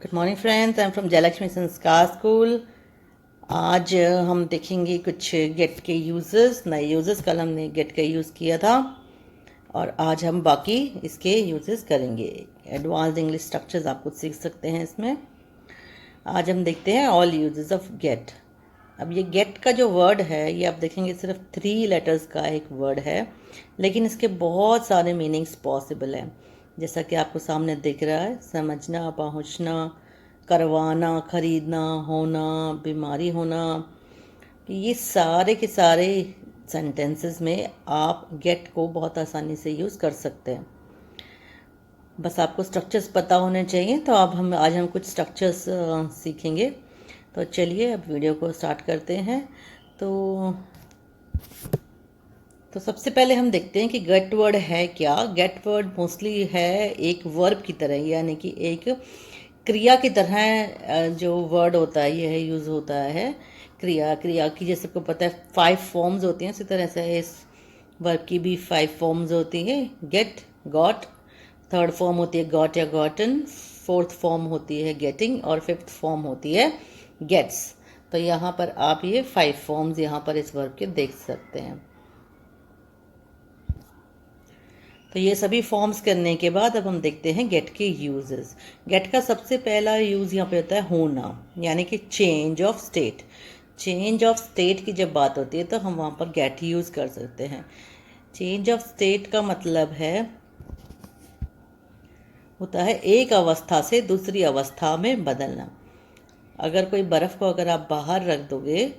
Good morning friends, I am from Jayalakshmi संस्कार school. आज हम देखेंगे कुछ गेट के यूजेस, नए यूजेस। कल हमने गेट का यूज़ किया था और आज हम बाकी इसके यूजेस करेंगे। एडवांस्ड इंग्लिश स्ट्रक्चर्स आप कुछ सीख सकते हैं इसमें। आज हम देखते हैं ऑल यूजेस ऑफ गेट। अब ये गेट का जो वर्ड है ये आप देखेंगे सिर्फ 3 लेटर्स का एक वर्ड है, लेकिन इसके बहुत सारे मीनिंग्स पॉसिबल हैं। जैसा कि आपको सामने दिख रहा है, समझना, पहुंचना, करवाना, खरीदना, होना, बीमारी होना। ये सारे के सारे सेंटेंसेस में आप गेट को बहुत आसानी से यूज़ कर सकते हैं। बस आपको स्ट्रक्चर्स पता होने चाहिए। तो अब आज हम कुछ स्ट्रक्चर्स सीखेंगे। तो चलिए अब वीडियो को स्टार्ट करते हैं। तो सबसे पहले हम देखते हैं कि गेट वर्ड है क्या। गेट वर्ड मोस्टली है एक वर्ब की तरह, यानी कि एक क्रिया की तरह जो वर्ड होता है यह यूज़ होता है। क्रिया की जैसे आपको पता है 5 फॉर्म्स होती हैं, इसी तरह से इस वर्ब की भी 5 फॉर्म्स होती हैं। गेट, गॉट, थर्ड फॉर्म होती है गॉट या गॉटन, फोर्थ फॉर्म होती है गेटिंग और फिफ्थ फॉर्म होती है गेट्स। तो यहाँ पर आप ये 5 फॉर्म्स यहाँ पर इस वर्ब के देख सकते हैं। तो ये सभी फॉर्म्स करने के बाद अब हम देखते हैं गेट के यूजेस। गेट का सबसे पहला यूज़ यहाँ पे होता है होना, यानी कि change of state. Change of state की जब बात होती है तो हम वहाँ पर गेट यूज़ कर सकते हैं। चेंज ऑफ स्टेट का मतलब है होता है एक अवस्था से दूसरी अवस्था में बदलना। अगर कोई बर्फ़ को अगर आप बाहर रख दोगे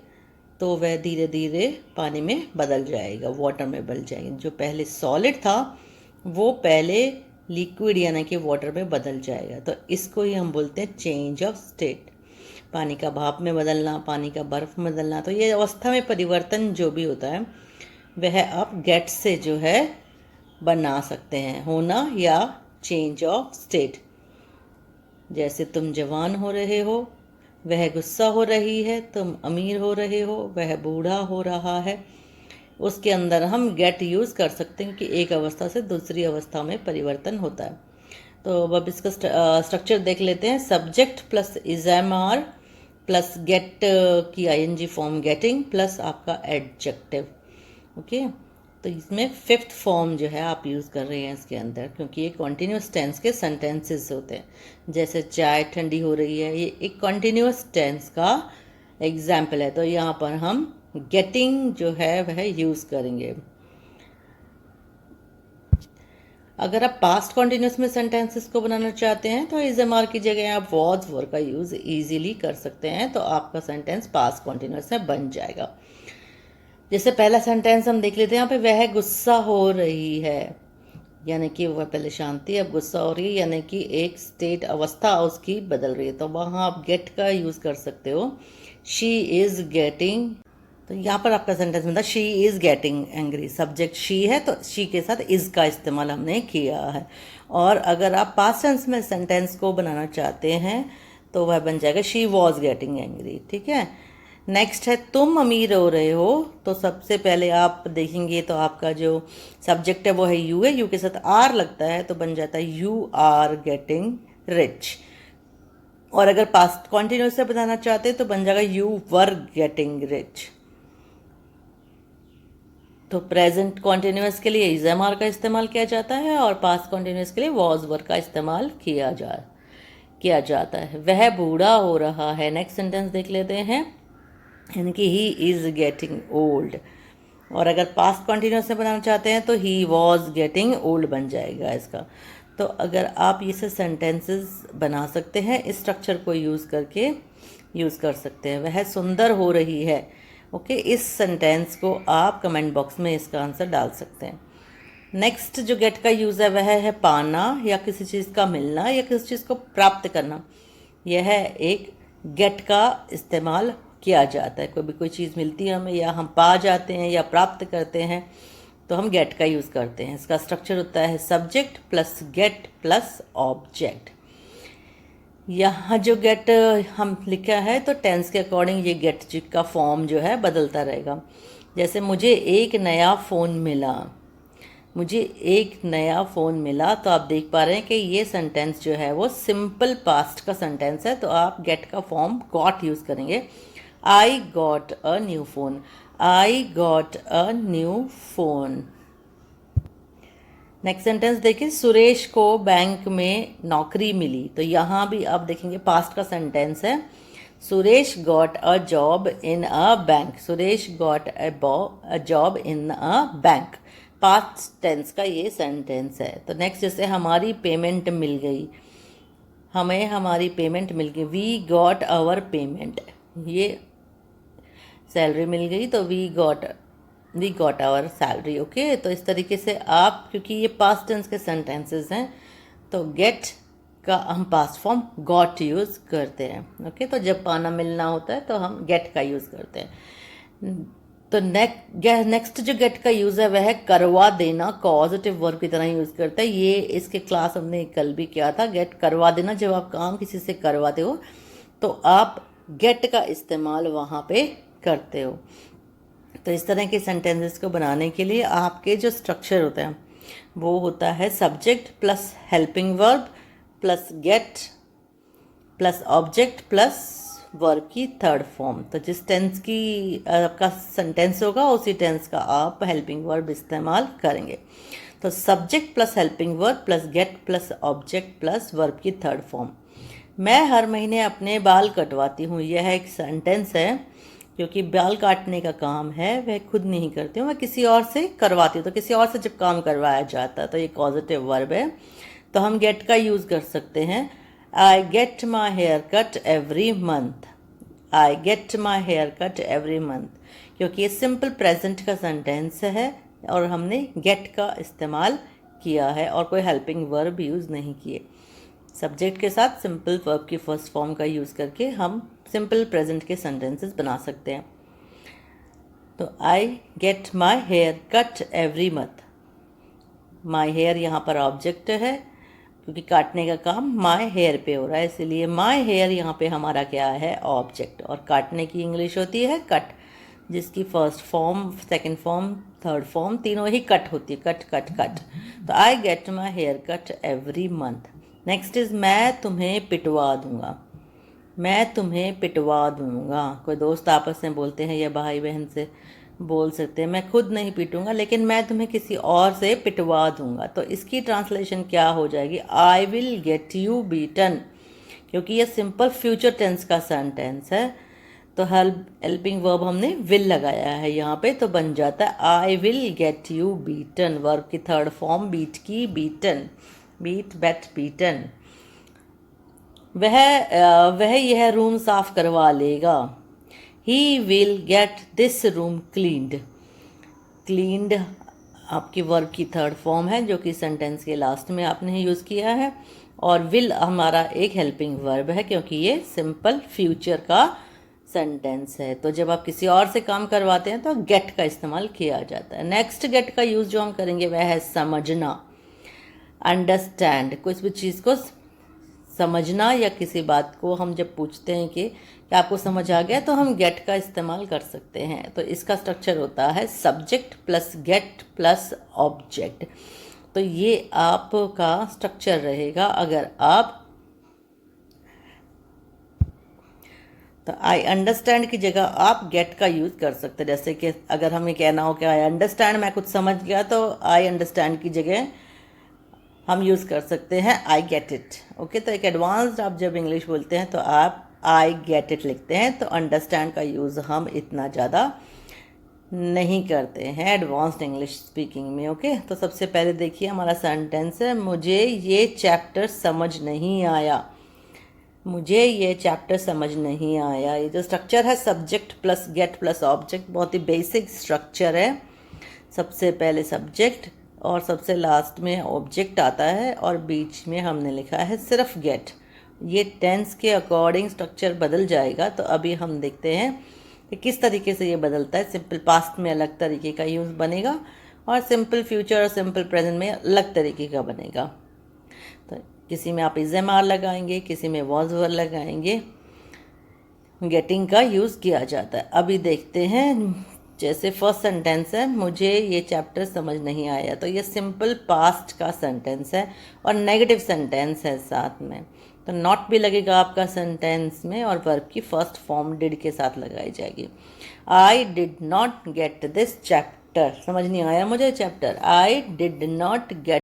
तो वह धीरे धीरे पानी में बदल जाएगा, वाटर में बदल जाएगा। जो पहले सॉलिड था वो पहले लिक्विड यानी कि वाटर में बदल जाएगा। तो इसको ही हम बोलते हैं चेंज ऑफ स्टेट। पानी का भाप में बदलना, पानी का बर्फ़ में बदलना। तो ये अवस्था में परिवर्तन जो भी होता है वह आप गेट से जो है बना सकते हैं, होना या चेंज ऑफ स्टेट। जैसे तुम जवान हो रहे हो, वह गुस्सा हो रही है, तुम अमीर हो रहे हो, वह बूढ़ा हो रहा है। उसके अंदर हम गेट यूज़ कर सकते हैं कि एक अवस्था से दूसरी अवस्था में परिवर्तन होता है। तो अब इसका स्ट्रक्चर देख लेते हैं। Subject plus is am are plus get की आईएनजी फॉर्म गेटिंग प्लस आपका एडजेक्टिव। ओके, तो इसमें फिफ्थ फॉर्म जो है आप यूज़ कर रहे हैं इसके अंदर, क्योंकि ये कॉन्टीन्यूस टेंस के सेंटेंसेस होते हैं। जैसे चाय ठंडी हो रही है, ये एक कॉन्टीन्यूस टेंस का एग्जाम्पल है। तो यहाँ पर हम गेटिंग जो है वह यूज़ करेंगे। अगर आप पास्ट कॉन्टीन्यूस में सेंटेंसेस को बनाना चाहते हैं तो इज़-एम-आर की जगह आप वॉज वर्ड का यूज़ इजीली कर सकते हैं। तो आपका सेंटेंस पास्ट कॉन्टीन्यूस में बन जाएगा। जैसे पहला सेंटेंस हम देख लेते हैं। यहाँ पे वह गुस्सा हो रही है, यानी कि वह पहले शांति अब गुस्सा हो रही है, यानी कि एक स्टेट अवस्था उसकी बदल रही है। तो वहाँ आप गेट का यूज़ कर सकते हो। शी इज़ गेटिंग, तो यहाँ पर आपका सेंटेंस बनता है she is getting angry. Subject she है तो शी के साथ इज़ का इस्तेमाल हमने किया है। और अगर आप पास्ट टेंस में सेंटेंस को बनाना चाहते हैं तो वह बन जाएगा शी वॉज गेटिंग एंग्री। ठीक है। नेक्स्ट है तुम अमीर हो रहे हो। तो सबसे पहले आप देखेंगे तो आपका जो सब्जेक्ट है वो है यू है, यू के साथ आर लगता है तो बन जाता है यू आर गेटिंग रिच। और अगर पास्ट कॉन्टिन्यूस से बताना चाहते हैं तो बन जाएगा यू वर गेटिंग रिच। तो प्रेजेंट कॉन्टिन्यूस के लिए इज़-एम-आर का इस्तेमाल किया जाता है और पास्ट कॉन्टिन्यूस के लिए वॉज वर्ड का इस्तेमाल किया जाता है। वह बूढ़ा हो रहा है। नेक्स्ट सेंटेंस देख लेते हैं, यानी कि ही इज़ गेटिंग ओल्ड। और अगर पास्ट कॉन्टिन्यूस से बनाना चाहते हैं तो ही वॉज गेटिंग ओल्ड बन जाएगा इसका। तो अगर आप इसे सेंटेंसेस बना सकते हैं, इस स्ट्रक्चर को यूज़ करके यूज़ कर सकते हैं। वह सुंदर हो रही है। ओके, इस सेंटेंस को आप कमेंट बॉक्स में इसका आंसर डाल सकते हैं। नेक्स्ट जो गेट का यूज़ है वह है पाना, या किसी चीज़ का मिलना या किसी चीज़ को प्राप्त करना। यह एक गेट का इस्तेमाल किया जाता है। कोई चीज़ मिलती है हमें, या हम पा जाते हैं या प्राप्त करते हैं तो हम गेट का यूज़ करते हैं। इसका स्ट्रक्चर होता है subject plus gate plus object. यहाँ जो गेट हम लिखा है तो टेंस के अकॉर्डिंग ये गेट का फॉर्म जो है बदलता रहेगा। जैसे मुझे एक नया फ़ोन मिला, मुझे एक नया फ़ोन मिला। तो आप देख पा रहे हैं कि ये सेंटेंस जो है वो सिंपल पास्ट का सेंटेंस है, तो आप गेट का फॉर्म गॉट यूज़ करेंगे। I got a new phone, I got a new phone. Next sentence देखिए, सुरेश को बैंक में नौकरी मिली। तो यहाँ भी आप देखेंगे पास्ट का सेंटेंस है। Suresh got a job in a bank, Suresh got a job in a bank, past tense का ये सेंटेंस है। तो नेक्स्ट जैसे हमारी पेमेंट मिल गई, हमें हमारी पेमेंट मिल गई, वी गॉट आवर पेमेंट, ये सैलरी मिल गई तो we got our salary. Okay, तो इस तरीके से आप, क्योंकि ये पास्ट टेंस के सेंटेंसेस हैं तो गेट का हम पास्ट फॉर्म गॉट यूज़ करते हैं। ओके, तो जब पाना मिलना होता है तो हम गेट का यूज़ करते हैं। तो नेक्स्ट जो गेट का यूज़ है वह है करवा देना, पॉजिटिव वर्ब की तरह यूज़ करते हैं। ये इसके क्लास हमने कल भी किया था। गेट करवा देना, जब आप काम किसी से करवाते हो तो आप गेट का इस्तेमाल वहाँ पे करते हो। तो इस तरह के सेंटेंसेस को बनाने के लिए आपके जो स्ट्रक्चर होता है वो होता है subject plus helping verb plus gate plus object plus verb की थर्ड फॉर्म। तो जिस टेंस की आपका सेंटेंस होगा उसी टेंस का आप हेल्पिंग वर्ब इस्तेमाल करेंगे। तो subject plus helping verb plus gate plus object plus verb की थर्ड फॉर्म। मैं हर महीने अपने बाल कटवाती हूँ, यह एक सेंटेंस है क्योंकि बाल काटने का काम है वह खुद नहीं करती हूँ, मैं किसी और से करवाती हूँ। तो किसी और से जब काम करवाया जाता है तो ये पॉजिटिव वर्ब है, तो हम गेट का यूज़ कर सकते हैं। I get my hair cut every month, I get my hair cut every month, क्योंकि ये सिंपल प्रेजेंट का सेंटेंस है और हमने गेट का इस्तेमाल किया है और कोई हेल्पिंग वर्ब यूज़ नहीं किए। सब्जेक्ट के साथ सिंपल वर्ब की फर्स्ट फॉर्म का यूज़ करके हम सिंपल प्रेजेंट के सेंटेंसेस बना सकते हैं। तो I get my hair cut every month, my hair यहाँ पर ऑब्जेक्ट है क्योंकि काटने का काम माई हेयर पे हो रहा है, इसलिए माई हेयर यहाँ पे हमारा क्या है, ऑब्जेक्ट। और काटने की इंग्लिश होती है कट, जिसकी first form, second form, third form तीनों ही कट होती है, कट कट कट। तो I get my hair cut every month. Next is मैं तुम्हें पिटवा दूंगा, मैं तुम्हें पिटवा दूंगा। कोई दोस्त आपस में बोलते हैं या भाई बहन से बोल सकते हैं मैं खुद नहीं पीटूंगा लेकिन मैं तुम्हें किसी और से पिटवा दूंगा। तो इसकी ट्रांसलेशन क्या हो जाएगी, I will get you beaten, क्योंकि ये सिंपल फ्यूचर टेंस का सेंटेंस है तो हेल्पिंग वर्ब हमने विल लगाया है यहाँ पे, तो बन जाता है I will get you beaten. Verb की थर्ड फॉर्म बीट की, बीटन, बीट बेट बीटन। वह यह रूम साफ करवा लेगा, he will get this room cleaned. Cleaned आपकी वर्ब की थर्ड फॉर्म है जो कि सेंटेंस के लास्ट में आपने यूज़ किया है, और विल हमारा एक हेल्पिंग वर्ब है क्योंकि ये सिंपल फ्यूचर का सेंटेंस है। तो जब आप किसी और से काम करवाते हैं तो गेट का इस्तेमाल किया जाता है। नेक्स्ट गेट का यूज़ जो हम करेंगे वह है समझना, अंडरस्टैंड। कुछ भी चीज़ को समझना या किसी बात को हम जब पूछते हैं कि आपको समझ आ गया तो हम गेट का इस्तेमाल कर सकते हैं। तो इसका स्ट्रक्चर होता है subject plus gate plus object. तो ये आपका स्ट्रक्चर रहेगा अगर आप, तो आई अंडरस्टैंड की जगह आप गेट का यूज़ कर सकते हैं। जैसे कि अगर हमें कहना हो कि आई अंडरस्टैंड, मैं कुछ समझ गया, तो आई अंडरस्टैंड की जगह हम यूज़ कर सकते हैं आई गेट इट। ओके, तो एक एडवांस्ड आप जब इंग्लिश बोलते हैं तो आप आई गेट इट लिखते हैं, तो अंडरस्टैंड का यूज़ हम इतना ज़्यादा नहीं करते हैं एडवांस्ड इंग्लिश स्पीकिंग में। ओके, तो सबसे पहले देखिए हमारा सेंटेंस है, मुझे ये चैप्टर समझ नहीं आया, मुझे ये चैप्टर समझ नहीं आया। ये जो स्ट्रक्चर है subject plus gate plus object, बहुत ही बेसिक स्ट्रक्चर है। सबसे पहले सब्जेक्ट और सबसे लास्ट में ऑब्जेक्ट आता है और बीच में हमने लिखा है सिर्फ गेट। ये टेंस के अकॉर्डिंग स्ट्रक्चर बदल जाएगा, तो अभी हम देखते हैं कि किस तरीके से ये बदलता है। सिंपल पास्ट में अलग तरीके का यूज़ बनेगा और सिंपल फ्यूचर और सिंपल प्रेजेंट में अलग तरीके का बनेगा। तो किसी में आप इज एम आर लगाएंगे, किसी में वॉज वर लगाएंगे, गेटिंग का यूज़ किया जाता है। अभी देखते हैं जैसे फर्स्ट सेंटेंस है, मुझे ये चैप्टर समझ नहीं आया, तो ये सिंपल पास्ट का सेंटेंस है और नेगेटिव सेंटेंस है साथ में, तो नॉट भी लगेगा आपका सेंटेंस में और वर्ब की फर्स्ट फॉर्म डिड के साथ लगाई जाएगी। I did not get this chapter, समझ नहीं आया मुझे chapter, I did not gate